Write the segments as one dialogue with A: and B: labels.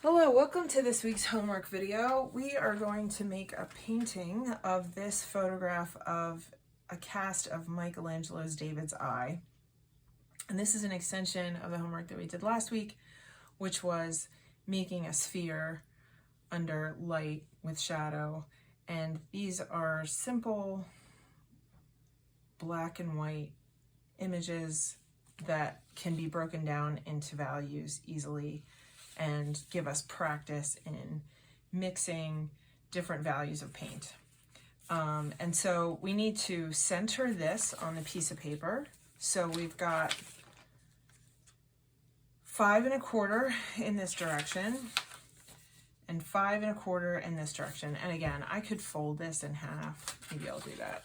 A: Hello, welcome to this week's homework video. We are going to make a painting of this photograph of a cast of Michelangelo's David's Eye. And this is an extension of the homework that we did last week, which was making a sphere under light with shadow. And these are simple black and white images that can be broken down into values easily and give us practice in mixing different values of paint. And so we need to center this on the piece of paper. So we've got 5 1/4 in this direction and 5 1/4 in this direction. And again, I could fold this in half. Maybe I'll do that.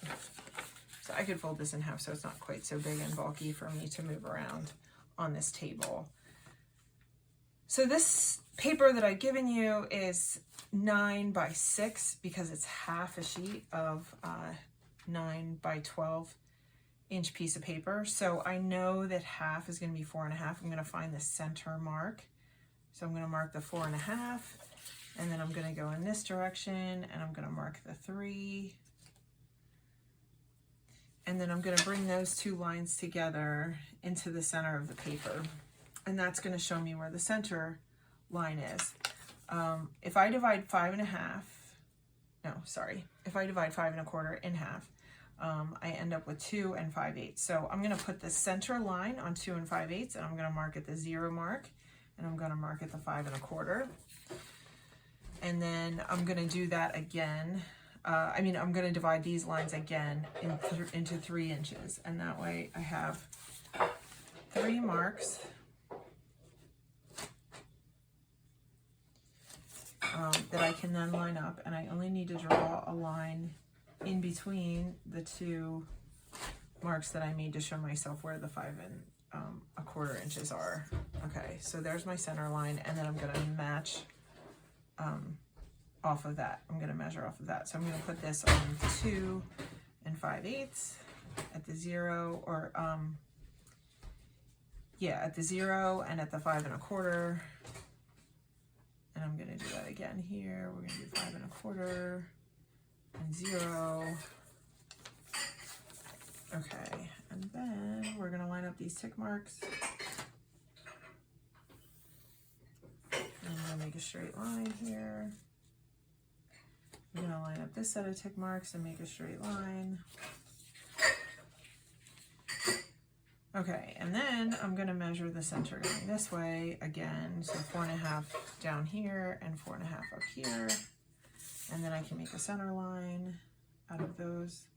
A: So I could fold this in half so it's not quite so big and bulky for me to move around on this table. So this paper that I've given you is 9 by 6 because it's half a sheet of 9 by 12 inch piece of paper. So I know that half is going to be 4 1/2. I'm going to find the center mark. So I'm going to mark the 4 1/2, and then I'm going to go in this direction and I'm going to mark the 3. And then I'm going to bring those two lines together into the center of the paper. And that's going to show me where the center line is. If I divide 5 1/2, if I divide 5 1/4 in half, I end up with 2 5/8. So I'm going to put the center line on 2 5/8, and I'm going to mark at the 0 mark, and I'm going to mark at the 5 1/4. And then I'm going to do that again. I'm going to divide these lines again into 3 inches, and that way I have 3 marks that I can then line up, and I only need to draw a line in between the 2 marks that I made to show myself where the 5 1/4 inches are. Okay, so there's my center line, and then I'm going to match off of that. I'm going to measure off of that. So I'm going to put this on 2 5/8 at the 0, or at the 0 and at the 5 1/4. And I'm going to do that again here. We're going to do 5 1/4 and 0. Okay, and then we're going to line up these tick marks. And I'm going to make a straight line here. I'm going to line up this set of tick marks and make a straight line. Okay, and then I'm going to measure the center going this way again. So 4 1/2 down here and 4 1/2 up here. And then I can make a center line out of those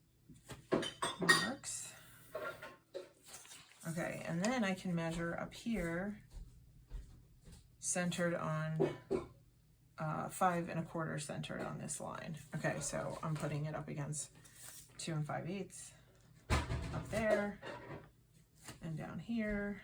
A: marks. Okay, and then I can measure up here, centered on 5 1/4 centered on this line. Okay, so I'm putting it up against 2 5/8 up there. And down here.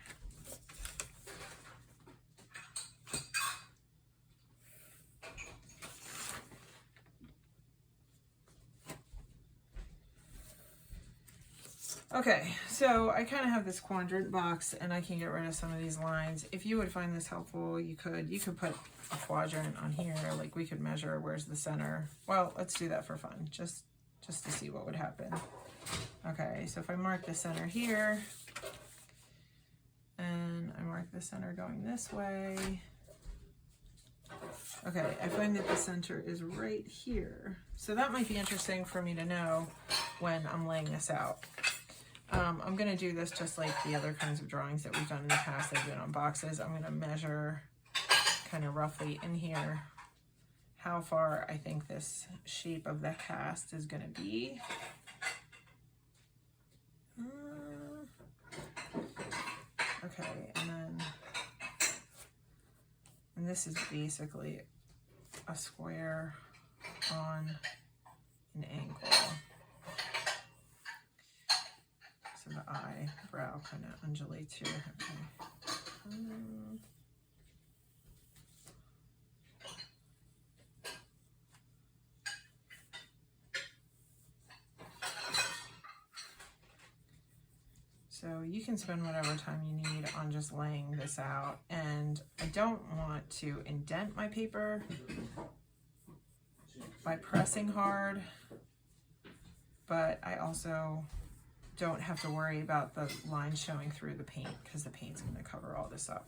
A: Okay, so I kind of have this quadrant box, and I can get rid of some of these lines. If you would find this helpful, you could put a quadrant on here, like we could measure where's the center. Well, let's do that for fun, just to see what would happen. Okay, so if I mark the center here, and I mark the center going this way. Okay, I find that the center is right here. So that might be interesting for me to know when I'm laying this out. I'm going to do this just like the other kinds of drawings that we've done in the past. I've been on boxes. I'm going to measure kind of roughly in here how far I think this shape of the cast is going to be. Okay, and this is basically a square on an angle. So the eyebrow kind of undulates here. Okay. So you can spend whatever time you need on just laying this out, and and I don't want to indent my paper by pressing hard, but I also don't have to worry about the line showing through the paint because the paint's going to cover all this up.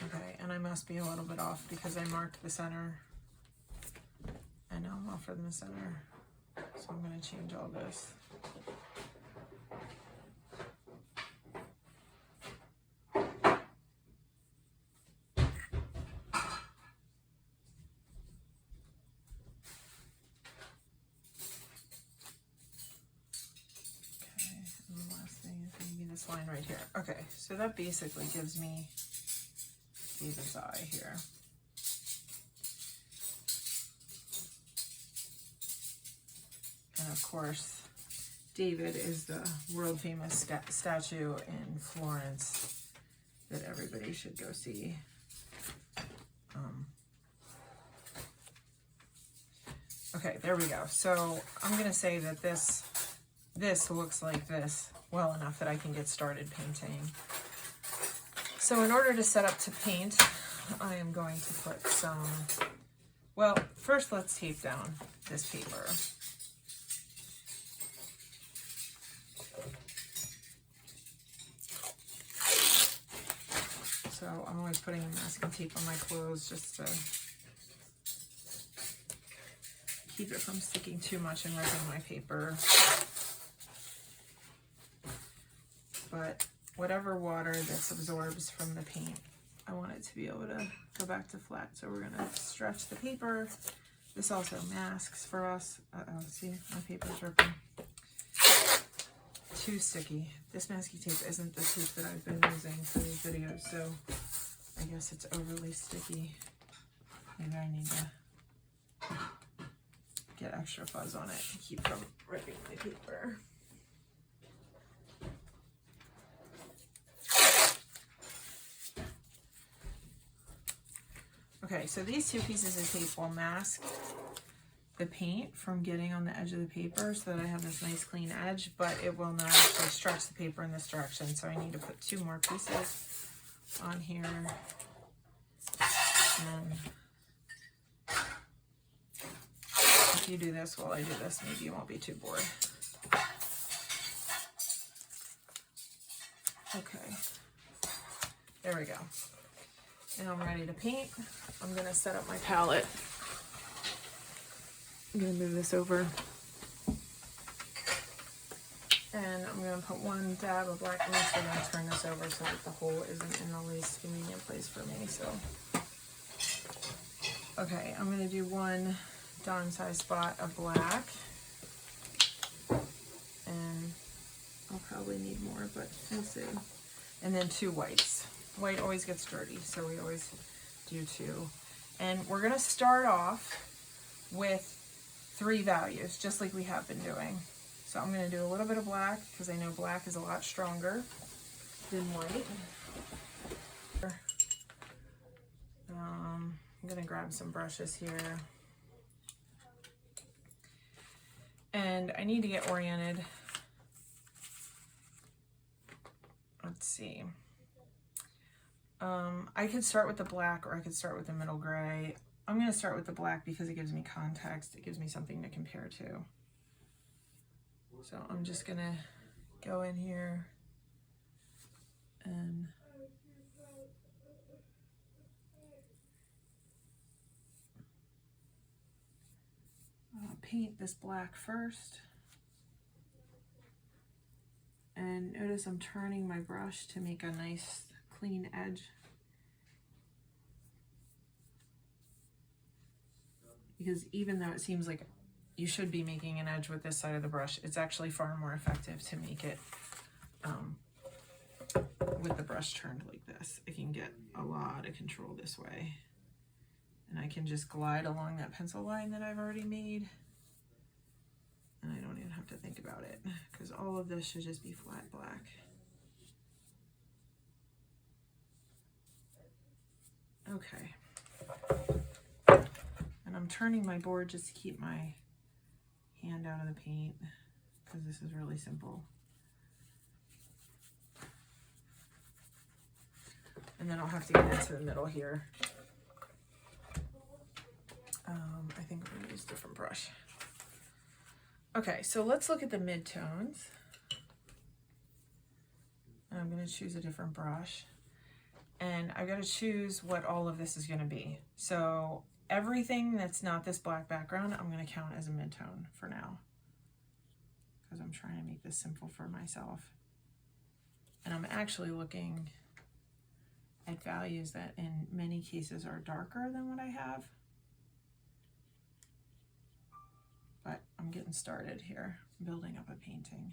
A: Okay. And I must be a little bit off because I marked the center and now I'm off from the center. So I'm going to change all this. Okay, and the last thing is going to be this line right here. Okay, so that basically gives me David's eye here. And of course, David is the world famous statue in Florence that everybody should go see. Okay, there we go. So I'm gonna say that this looks like this well enough that I can get started painting. So in order to set up to paint, I am going to put some, well, first let's tape down this paper. So I'm always putting a masking tape on my clothes just to keep it from sticking too much and ripping my paper. But whatever water this absorbs from the paint, I want it to be able to go back to flat. So we're gonna stretch the paper. This also masks for us. Uh-oh, see, my paper's ripping. Too sticky. This masking tape isn't the tape that I've been using for these videos, so I guess it's overly sticky. Maybe I need to get extra fuzz on it to keep from ripping my paper. Okay, so these two pieces of tape will mask the paint from getting on the edge of the paper so that I have this nice clean edge, but it will not actually stretch the paper in this direction. So I need to put two more pieces on here. And if you do this while I do this, maybe you won't be too bored. Okay, there we go. Now I'm ready to paint. I'm gonna set up my palette. I'm gonna move this over. And I'm gonna put one dab of black. I'm also gonna turn this over so that the hole isn't in the least convenient place for me, so. Okay, I'm gonna do one dime size spot of black. And I'll probably need more, but we'll see. And then two whites. White always gets dirty, so we always do two. And we're gonna start off with 3 values, just like we have been doing. So I'm gonna do a little bit of black, because I know black is a lot stronger than white. I'm gonna grab some brushes here. And I need to get oriented. Let's see. I could start with the black or I could start with the middle gray. I'm going to start with the black because it gives me context. It gives me something to compare to. So I'm just going to go in here and paint this black first. And notice I'm turning my brush to make a nice clean edge. because even though it seems like you should be making an edge with this side of the brush, it's actually far more effective to make it with the brush turned like this. I can get a lot of control this way. And I can just glide along that pencil line that I've already made. And I don't even have to think about it, because all of this should just be flat black. Okay. And I'm turning my board just to keep my hand out of the paint, because this is really simple. And then I'll have to get into the middle here. I think we're gonna use a different brush. Okay, so let's look at the midtones. And I'm gonna choose a different brush. And I've got to choose what all of this is gonna be. So everything that's not this black background, I'm gonna count as a midtone for now, because I'm trying to make this simple for myself. And I'm actually looking at values that in many cases are darker than what I have. But I'm getting started here, building up a painting.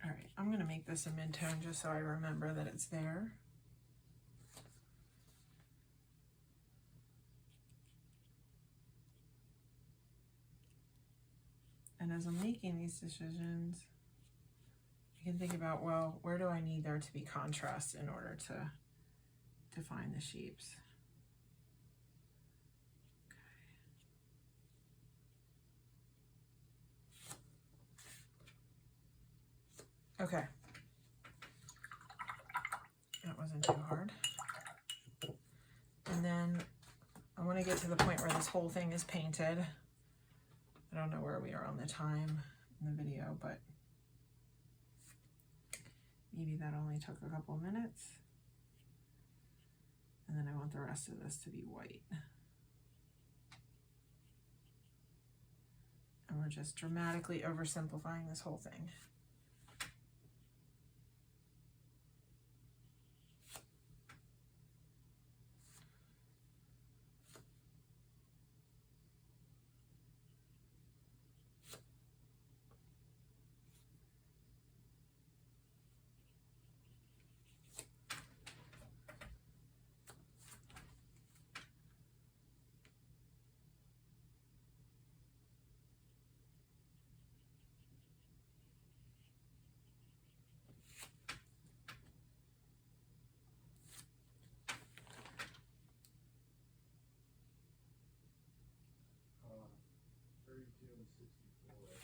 A: All right, I'm gonna make this a midtone just so I remember that it's there. And as I'm making these decisions, I can think about, well, where do I need there to be contrast in order to define the shapes? Okay. That wasn't too hard. And then I want to get to the point where this whole thing is painted. I don't know where we are on the time in the video, but maybe that only took a couple of minutes. And then I want the rest of this to be white. And we're just dramatically oversimplifying this whole thing.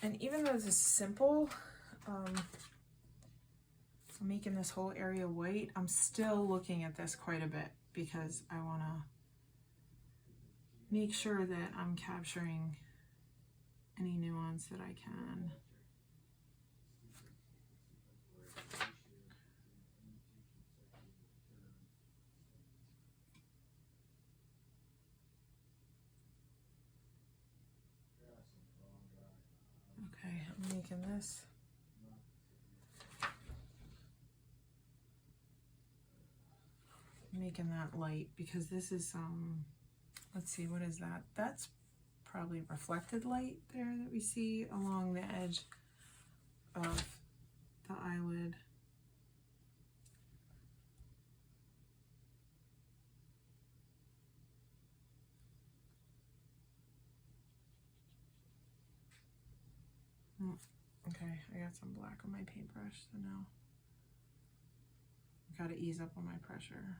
A: And even though this is simple, I'm making this whole area white, I'm still looking at this quite a bit because I want to make sure that I'm capturing any nuance that I can. Okay, I'm making this. Making that light because this is let's see, what is that? That's probably reflected light there that we see along the edge of the eyelid. Okay, I got some black on my paintbrush, so now I've got to ease up on my pressure.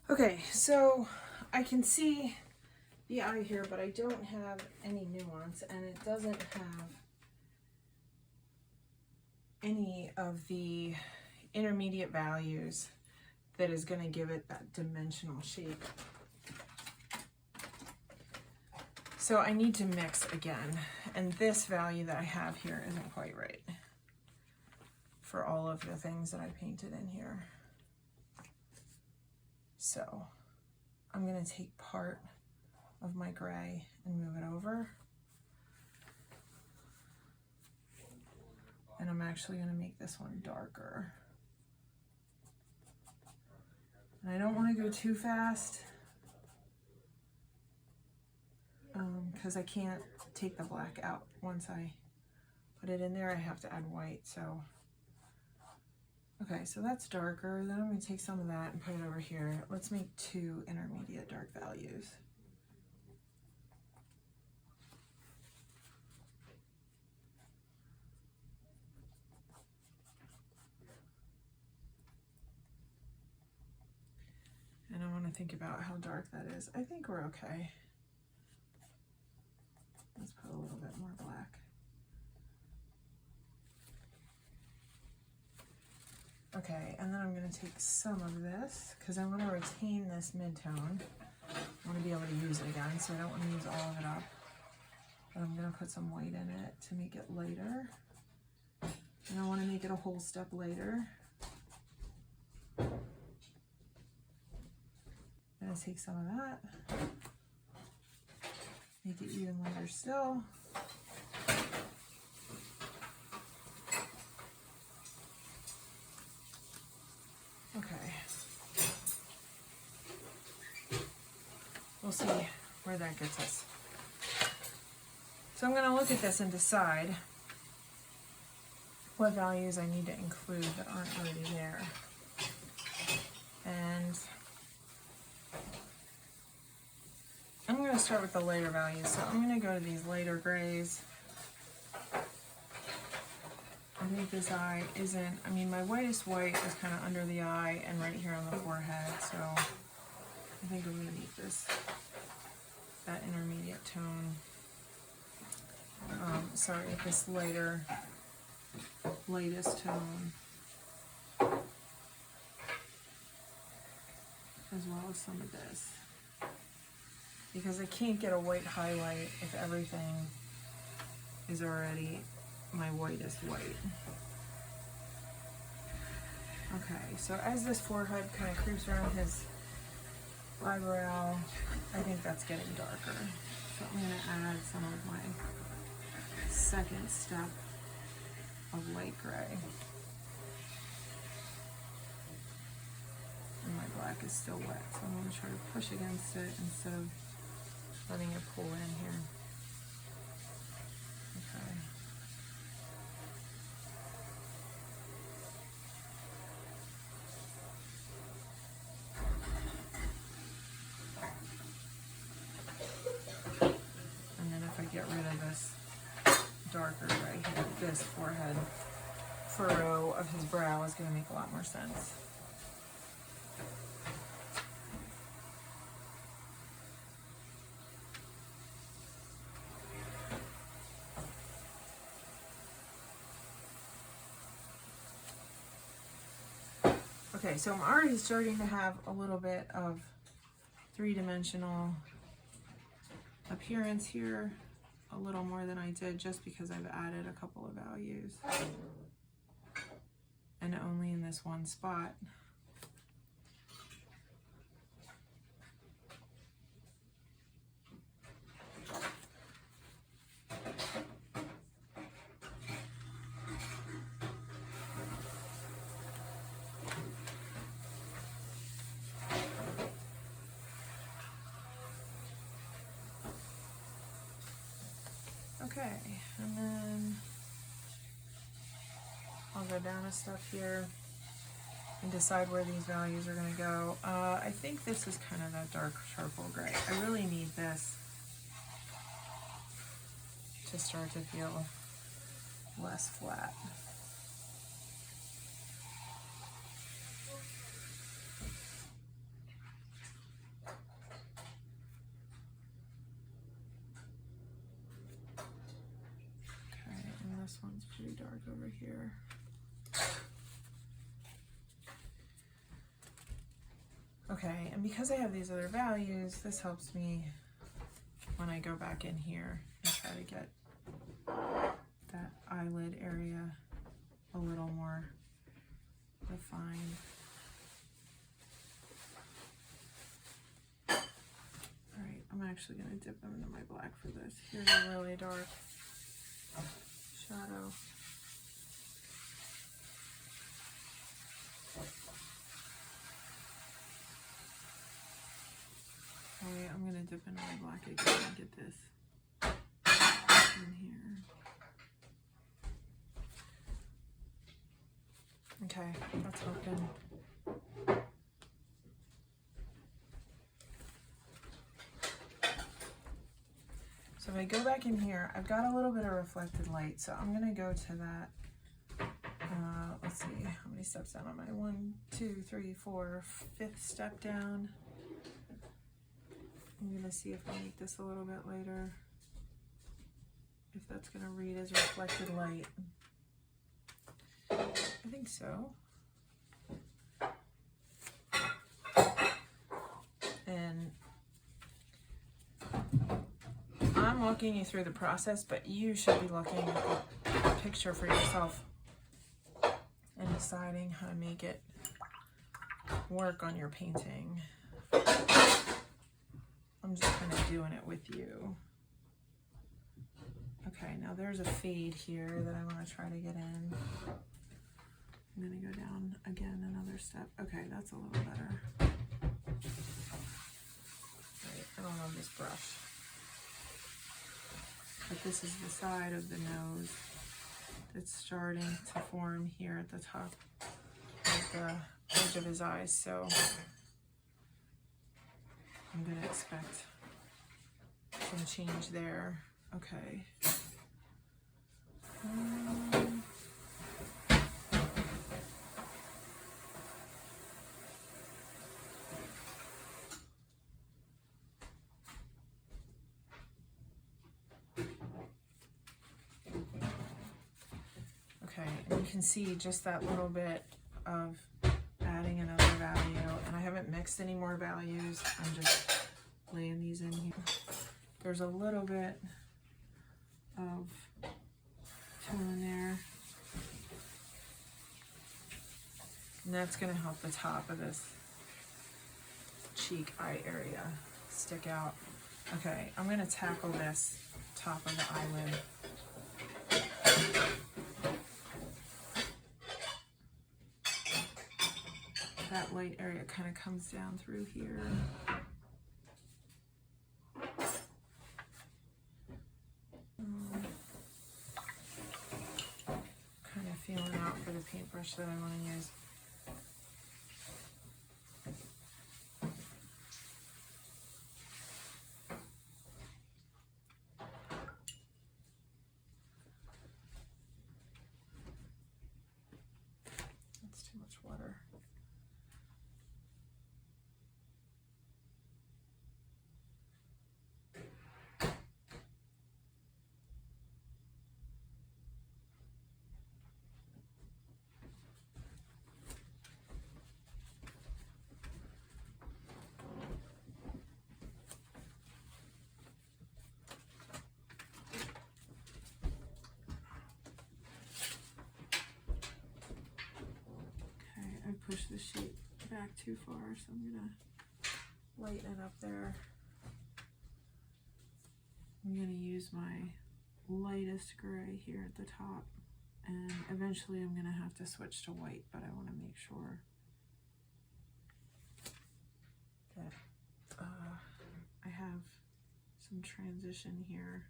A: Okay, so I can see the eye here, but I don't have any nuance, and it doesn't have any of the intermediate values that is going to give it that dimensional shape. So I need to mix again, and this value that I have here isn't quite right for all of the things that I painted in here. So I'm going to take part of my gray and move it over. And I'm actually going to make this one darker. And I don't want to go too fast because I can't take the black out. Once I put it in there, I have to add white. So, okay, so that's darker. Then I'm going to take some of that and put it over here. Let's make 2 intermediate dark values. And I want to think about how dark that is. I think we're okay. Let's put a little bit more black. Okay, and then I'm going to take some of this because I want to retain this mid-tone. I want to be able to use it again, so I don't want to use all of it up. But I'm going to put some white in it to make it lighter. And I want to make it a whole step lighter. I'm going to take some of that. Make it even lighter still. Okay. We'll see where that gets us. So I'm going to look at this and decide what values I need to include that aren't already there. And I'm going to start with the lighter values. So I'm going to go to these lighter grays. I think this eye isn't, I mean, my whitest white is kind of under the eye and right here on the forehead. So I think I'm going to make this that intermediate tone. Sorry, this lightest tone, as well as some of this, because I can't get a white highlight if everything is already my whitest white. Okay, so as this forehead kind of creeps around his eyebrow, I think that's getting darker. So I'm going to add some of my second step of light gray. And my black is still wet, so I'm going to try to push against it instead of letting it pull in here. Okay. And then if I get rid of this darker right here, this forehead furrow of his brow is going to make a lot more sense. Okay, so I'm already starting to have a little bit of three-dimensional appearance here, a little more than I did just because I've added a couple of values and only in this one spot. Okay, and then I'll go down a step here and decide where these values are going to go. I think this is kind of that dark charcoal gray. I really need this to start to feel less flat. last one's pretty dark over here. Okay, and because I have these other values, this helps me when I go back in here and try to get that eyelid area a little more refined. Alright, I'm actually going to dip them into my black for this. Here's a really dark shadow. Okay, I'm going to dip into my black again and get this in here. Okay, that's open. So if I go back in here, I've got a little bit of reflected light, so I'm gonna go to that, let's see, how many steps down am I? 1, 2, 3, 4, 5th step down. I'm gonna see if I make this a little bit lighter, if that's gonna read as reflected light. I think so. And I'm walking you through the process, but you should be looking at the picture for yourself and deciding how to make it work on your painting. I'm just kind of doing it with you. Okay, now there's a fade here that I want to try to get in. I'm going to go down again another step. Okay, that's a little better. Right, I don't love this brush. But this is the side of the nose that's starting to form here at the top of the edge of his eyes. So I'm going to expect some change there. Okay. Okay, and you can see just that little bit of adding another value, and I haven't mixed any more values. I'm just laying these in here. There's a little bit of tone there, and that's going to help the top of this cheek eye area stick out. Okay, I'm going to tackle this top of the eyelid. That light area kind of comes down through here. Kind of feeling out for the paintbrush that I want to use. That's too much water. I pushed the sheet back too far, so I'm gonna lighten it up there. I'm gonna use my lightest gray here at the top, and eventually I'm gonna have to switch to white, but I want to make sure that I have some transition here,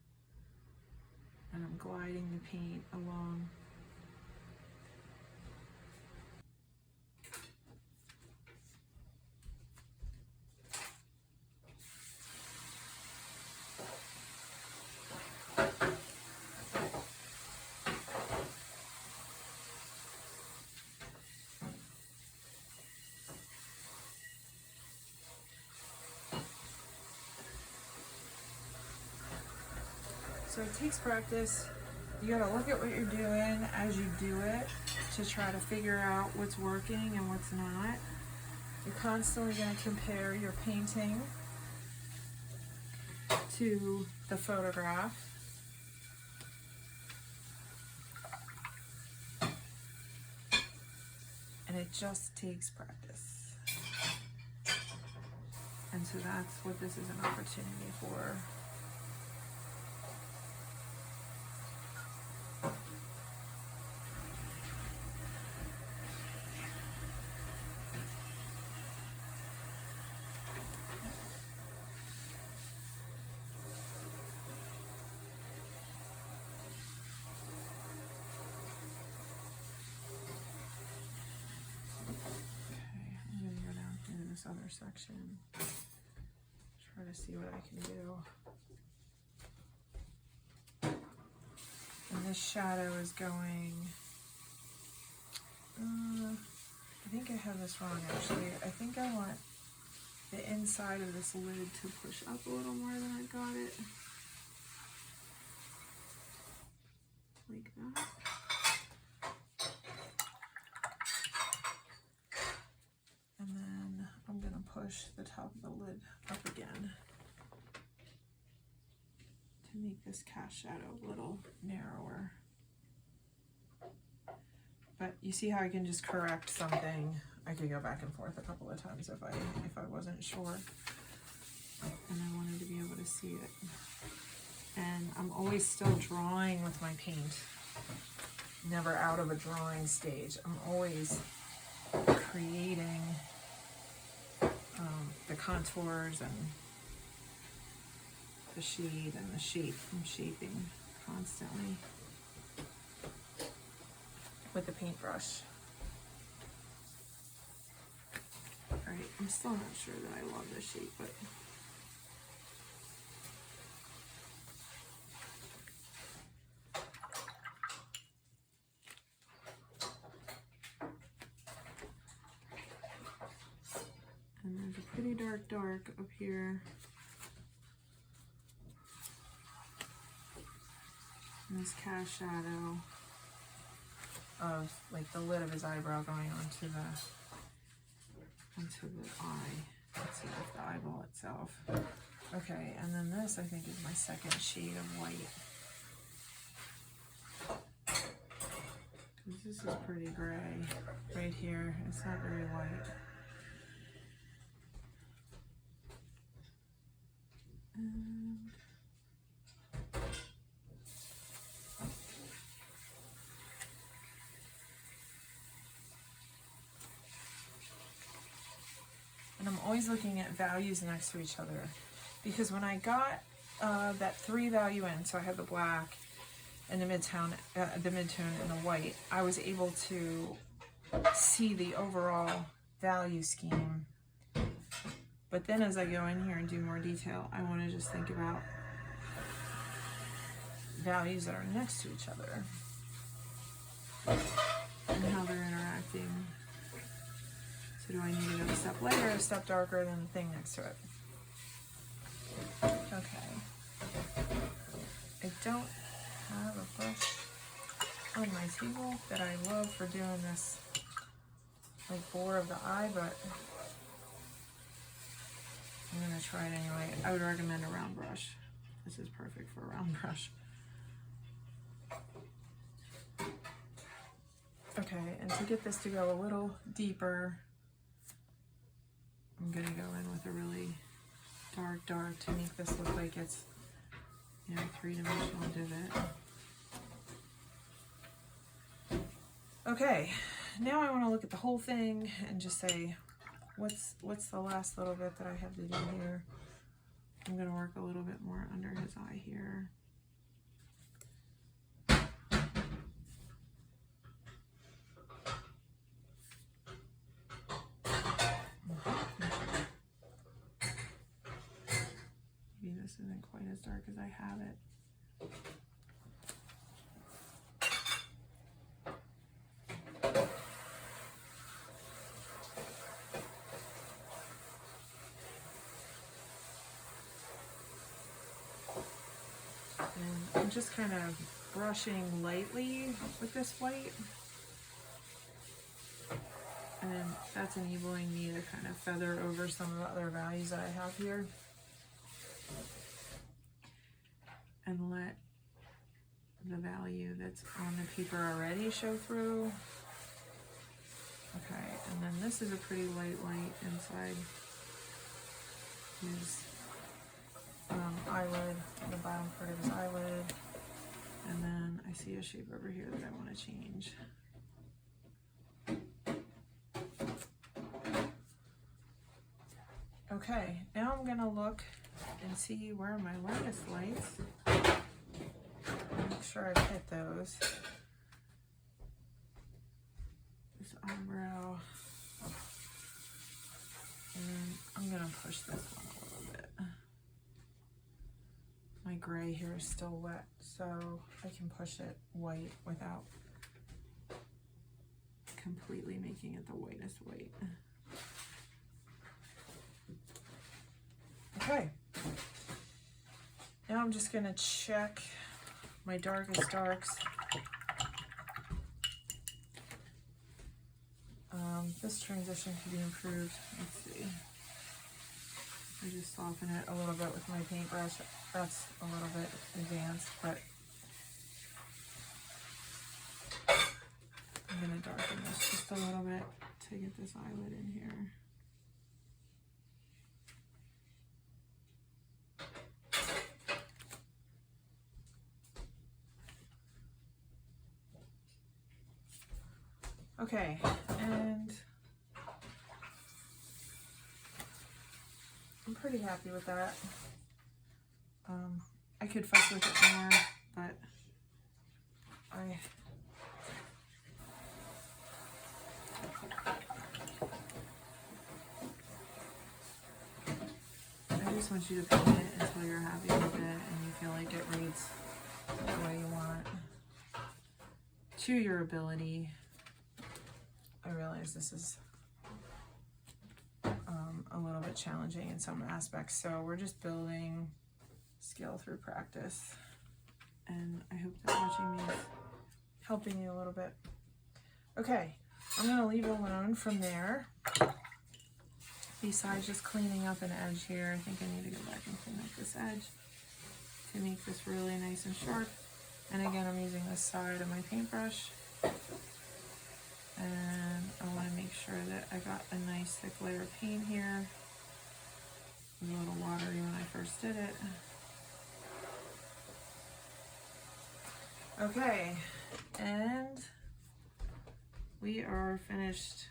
A: and I'm gliding the paint along. So it takes practice You gotta look at what you're doing as you do it to try to figure out what's working and what's not. You're constantly gonna compare your painting to the photograph. And it just takes practice. And so that's what this is an opportunity for. Other section, try to see what I can do. And this shadow is going, I think I have this wrong actually. I think I want the inside of this lid to push up a little more than I got it. Like that. Push the top of the lid up again to make this cast shadow a little narrower. But you see how I can just correct something. I could go back and forth a couple of times if I wasn't sure. And I wanted to be able to see it. And I'm always still drawing with my paint. Never out of a drawing stage. I'm always creating the contours and the shade and the shape. I'm shaping constantly with the paintbrush. Alright, I'm still not sure that I love this shape, but and there's a pretty dark up here. And this cast shadow of like the lid of his eyebrow going onto the eye. Let's see, with the eyeball itself. Okay, and then this I think is my second shade of white. Because this is pretty gray right here. It's not very white. And I'm always looking at values next to each other, because when I got that 3 value in, so I had the black and the mid-tone and the white, I was able to see the overall value scheme. But then as I go in here and do more detail, I want to just think about values that are next to each other and how they're interacting. So do I need to go a step lighter or a step darker than the thing next to it? Okay. I don't have a brush on my table that I love for doing this like bore of the eye, but I'm gonna try it anyway. I would recommend a round brush. This is perfect for a round brush. Okay, and to get this to go a little deeper, I'm gonna go in with a really dark to make this look like it's, you know, 3-dimensional divot. Okay, now I want to look at the whole thing and just say, what's the last little bit that I have to do here? I'm gonna work a little bit more under his eye here. Maybe this isn't quite as dark as I have it. And I'm just kind of brushing lightly with this white. And that's enabling me to kind of feather over some of the other values that I have here. And let the value that's on the paper already show through. Okay, and then this is a pretty light white inside his eyelid, the bottom part of his eyelid. And then I see a shape over here that I want to change. Okay, now I'm gonna look and see where my lightest lights. Make sure I've hit those. This eyebrow. And I'm gonna push this one a little bit. My gray here is still wet, so I can push it white without completely making it the whitest white. Okay. Now I'm just gonna check my darkest darks. This transition could be improved. Let's see. I just soften it a little bit with my paintbrush. That's a little bit advanced, but I'm gonna darken this just a little bit to get this eyelid in here. Okay, and I'm pretty happy with that. I could fuss with it more, but I just want you to paint it until you're happy with it and you feel like it reads the way you want. To your ability. I realize this is a little bit challenging in some aspects, so we're just building skill through practice, and I hope that watching me is helping you a little bit. Okay, I'm going to leave it alone from there. Besides just cleaning up an edge here, I think I need to go back and clean up this edge to make this really nice and sharp. And again, I'm using this side of my paintbrush. And I want to make sure that I got a nice thick layer of paint here. It was a little watery when I first did it. Okay, and we are finished.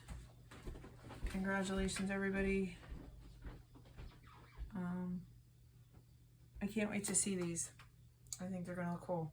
A: Congratulations, everybody. I can't wait to see these. I think they're gonna look cool.